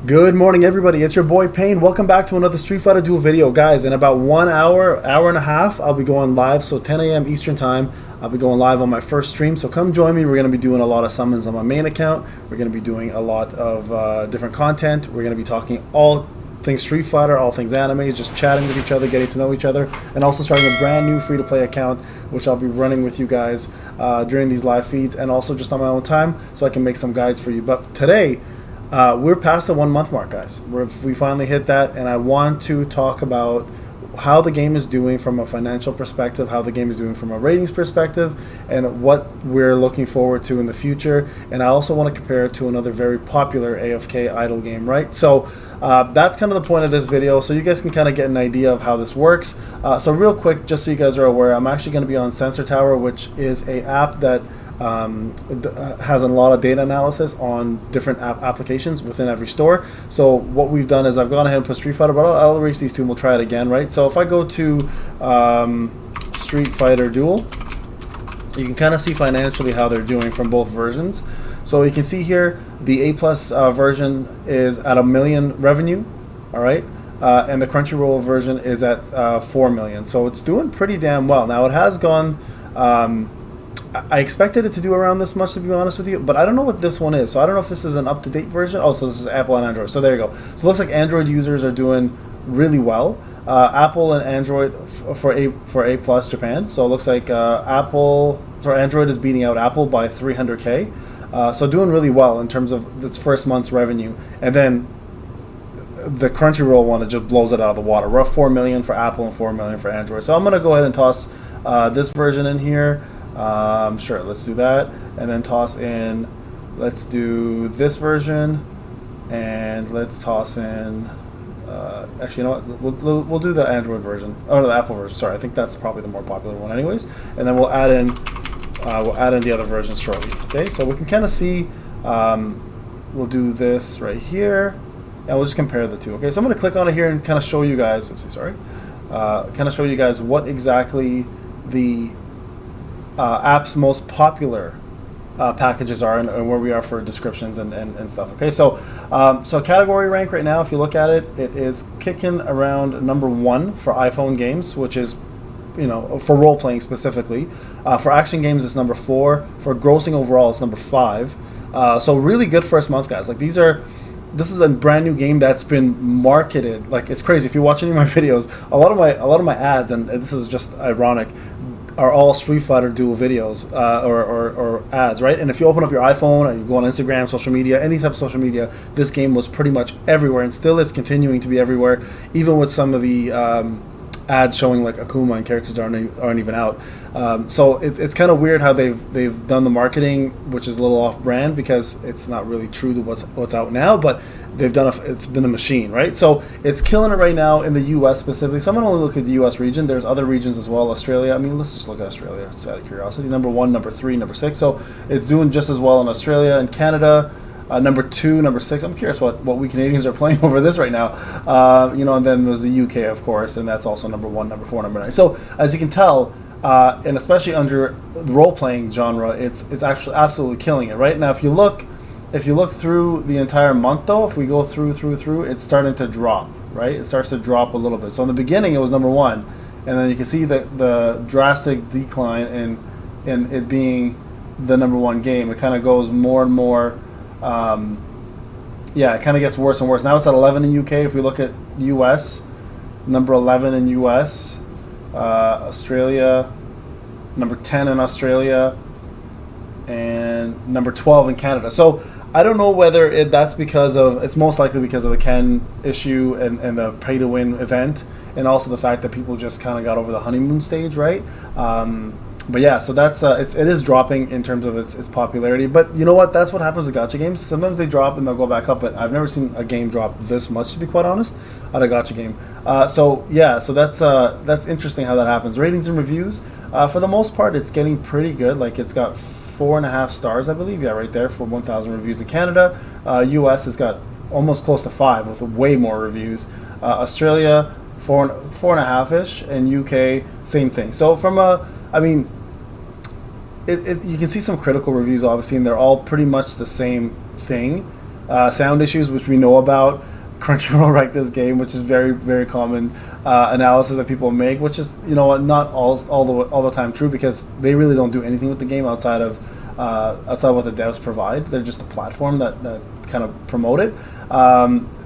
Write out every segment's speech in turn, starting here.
Good morning, everybody. It's your boy Payne. Welcome back to another Street Fighter Duel video. Guys, in about 1 hour, hour and a half, I'll be going live. So 10 a.m. Eastern time, I'll be going live on my first stream. So come join me. We're going to be doing a lot of summons on my main account. We're going to be doing a lot of different content. We're going to be talking all things Street Fighter, all things anime, just chatting with each other, getting to know each other, and also starting a brand new free-to-play account, which I'll be running with you guys during these live feeds and also just on my own time so I can make some guides for you. But today, we're past the 1 month mark, guys. We finally hit that, and I want to talk about how the game is doing from a financial perspective, how the game is doing from a ratings perspective, and what we're looking forward to in the future. And I also want to compare it to another very popular AFK idle game, right? So that's kind of the point of this video, so you guys can kind of get an idea of how this works. So real quick, just so you guys are aware, I'm actually going to be on Sensor Tower, which is a app that has a lot of data analysis on different applications within every store. So what we've done is I've gone ahead and put Street Fighter, but I'll erase these two and we'll try it again, right? So if I go to Street Fighter Duel, you can kind of see financially how they're doing from both versions. So you can see here the A+ version is at $1 million revenue, all right? And the Crunchyroll version is at 4 million. So it's doing pretty damn well. Now it has gone I expected it to do around this much, to be honest with you, but I don't know what this one is. So I don't know if this is an up-to-date version. Oh, so this is Apple and Android. So there you go. So it looks like Android users are doing really well. Apple and Android for A+ Japan. So it looks like Android is beating out Apple by 300K. So doing really well in terms of its first month's revenue. And then the Crunchyroll one, it just blows it out of the water. We're at 4 million for Apple and 4 million for Android. So I'm going to go ahead and toss this version in here. Sure, let's do that, and then toss in, let's do this version, and let's toss in, actually, you know what, we'll do the Android version, oh, the Apple version, sorry, I think that's probably the more popular one anyways, and then we'll add in the other versions shortly, okay, so we can kind of see, we'll do this right here, and we'll just compare the two, okay, so I'm going to click on it here and kind of show you guys, kind of show you guys what exactly the app's most popular packages are and where we are for descriptions and stuff. Okay, so so category rank right now, if you look at it, it is kicking around #1 for iPhone games, which is, you know, for role playing specifically. For action games, it's #4. For grossing overall, it's #5. So really good first month, guys. Like this is a brand new game that's been marketed like it's crazy. If you watch any of my videos, a lot of my ads, and this is just ironic, are all Street Fighter Duel videos or ads, right? And if you open up your iPhone or you go on Instagram, social media, any type of social media, this game was pretty much everywhere and still is continuing to be everywhere, even with some of the ads showing like Akuma and characters aren't even out. So it's kind of weird how they've done the marketing, which is a little off brand because it's not really true to what's out now, but it's been a machine, right? So it's killing it right now in the US specifically. So I'm gonna only look at the US region. There's other regions as well. Australia, I mean, let's just look at Australia just out of curiosity. #1, #3, #6. So it's doing just as well in Australia and Canada. #2, #6. I'm curious what we Canadians are playing over this right now. You know, and then there's the UK, of course, and that's also #1, #4, #9. So as you can tell, and especially under the role-playing genre, it's actually absolutely killing it right now. If you look through the entire month, though, if we go through, it's starting to drop, right? It starts to drop a little bit. So in the beginning, it was #1, and then you can see the drastic decline in it being the #1 game. It kind of goes more and more. Yeah, it kind of gets worse and worse. Now it's at 11 in UK. If we look at US, #11 in US, Australia, #10 in Australia, and #12 in Canada. So I don't know whether that's because of, it's most likely because of the Ken issue and the pay to win event, and also the fact that people just kind of got over the honeymoon stage, right? But yeah, so that's it is dropping in terms of its popularity. But you know what? That's what happens with gacha games. Sometimes they drop and they'll go back up. But I've never seen a game drop this much, to be quite honest, at a gacha game. So yeah, so that's interesting how that happens. Ratings and reviews, for the most part, it's getting pretty good. Like it's got 4.5 stars, I believe. Yeah, right there for 1,000 reviews in Canada. US has got almost close to 5 with way more reviews. Australia 4.5-ish, and UK same thing. So I mean, you can see some critical reviews, obviously, and they're all pretty much the same thing. sound issues, which we know about. Crunchyroll wrecked this game, which is very, very common analysis that people make, which is, you know what, not all the time true, because they really don't do anything with the game outside of what the devs provide. They're just a platform that kind of promote it.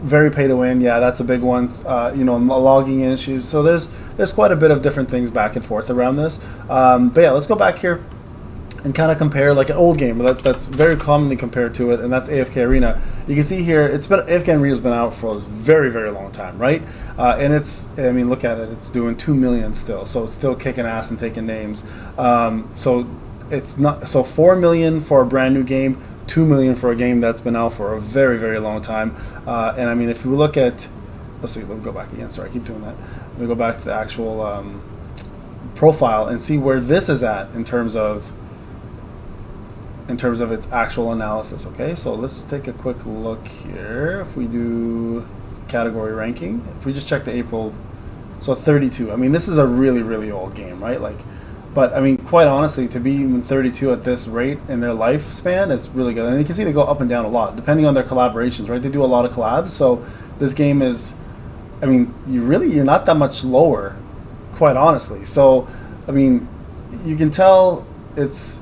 Very pay to win, yeah, that's a big one. You know, logging issues. So there's quite a bit of different things back and forth around this. But yeah, let's go back here and kind of compare like an old game that's very commonly compared to it, and that's AFK Arena. You can see here, AFK Arena's been out for a very, very long time, right? And I mean, look at it, it's doing 2 million still, so it's still kicking ass and taking names. So it's not, so 4 million for a brand new game, 2 million for a game that's been out for a very, very long time. And I mean, if we look at, let's see, let me go back again, sorry, I keep doing that. Let me go back to the actual profile and see where this is at in terms of its actual analysis. Okay, so let's take a quick look here. If we do category ranking, if we just check the April, so 32. I mean, this is a really, really old game, right? Like, but I mean, quite honestly, to be even 32 at this rate in their lifespan, it's really good. And you can see they go up and down a lot depending on their collaborations, right? They do a lot of collabs, so this game is, I mean, you're not that much lower, quite honestly. So I mean, you can tell it's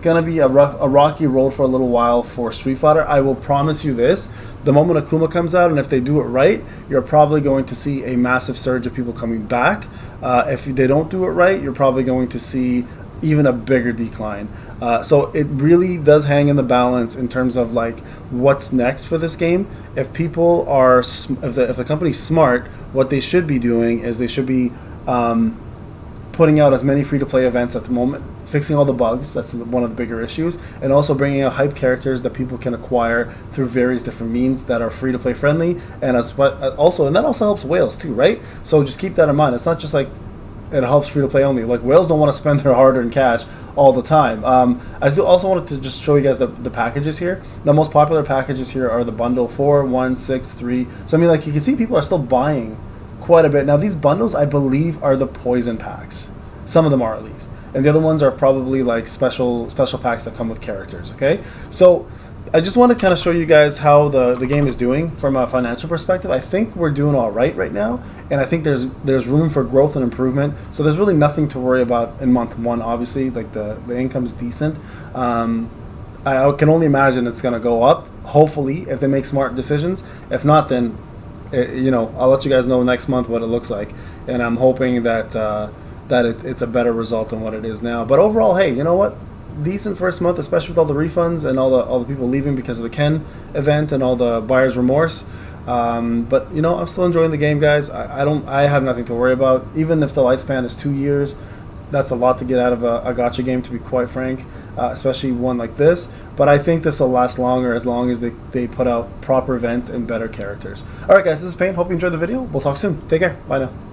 going to be a rocky road for a little while for Street Fighter. I will promise you this. The moment Akuma comes out, and if they do it right, you're probably going to see a massive surge of people coming back. If they don't do it right, you're probably going to see even a bigger decline. So it really does hang in the balance in terms of like what's next for this game. If people are, if the company's smart, what they should be doing is they should be putting out as many free-to-play events at the moment, fixing all the bugs, that's one of the bigger issues, and also bringing out hype characters that people can acquire through various different means that are free-to-play friendly, and that also helps whales too, right? So just keep that in mind. It's not just like it helps free-to-play only. Like, whales don't want to spend their hard-earned cash all the time. I still also wanted to just show you guys the packages here. The most popular packages here are the bundle 4, 1, 6, 3. So I mean, like, you can see people are still buying quite a bit. Now these bundles, I believe, are the poison packs. Some of them are, at least, and the other ones are probably like special packs that come with characters. Okay, so I just want to kind of show you guys how the game is doing from a financial perspective. I think we're doing all right now, and I think there's room for growth and improvement. So there's really nothing to worry about in month one. Obviously, like the income's decent. I can only imagine it's going to go up, hopefully, if they make smart decisions. If not, then you know, I'll let you guys know next month what it looks like, and I'm hoping that it's a better result than what it is now. But overall, hey, you know what? Decent first month, especially with all the refunds and all the people leaving because of the Ken event and all the buyer's remorse. But you know, I'm still enjoying the game, guys. I have nothing to worry about. Even if the lifespan is 2 years, that's a lot to get out of a gacha game, to be quite frank, especially one like this. But I think this will last longer as long as they put out proper events and better characters. Alright guys, this is Payne. Hope you enjoyed the video. We'll talk soon. Take care. Bye now.